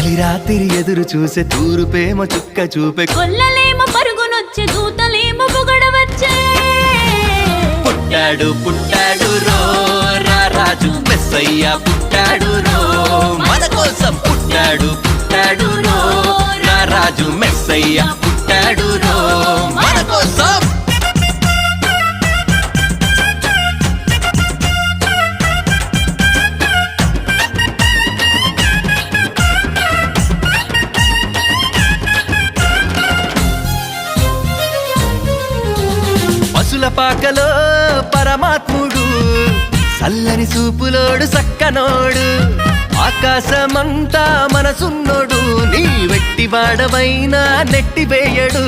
తొలి రాత్రి ఎదురు చూసే తూరుపేమ చుక్క చూపే కొల్లలేమో పరుగునొచ్చే దూతలేమో పొగడవచ్చే పుట్టాడు పుట్టాడు రో రా రాజు మెస్సయ్య పుట్టాడు రో మన కోసం పుట్టాడు పుట్టాడు రో రా రాజు మెస్సయ్య పుట్టాడు రో మన కోసం పశుల పాకలో పరమాత్ముడు చల్లని చూపులోడు సక్కనోడు ఆకాశమంతా మనసున్నోడు నీ వెట్టివాడవైనా నెట్టివేయడు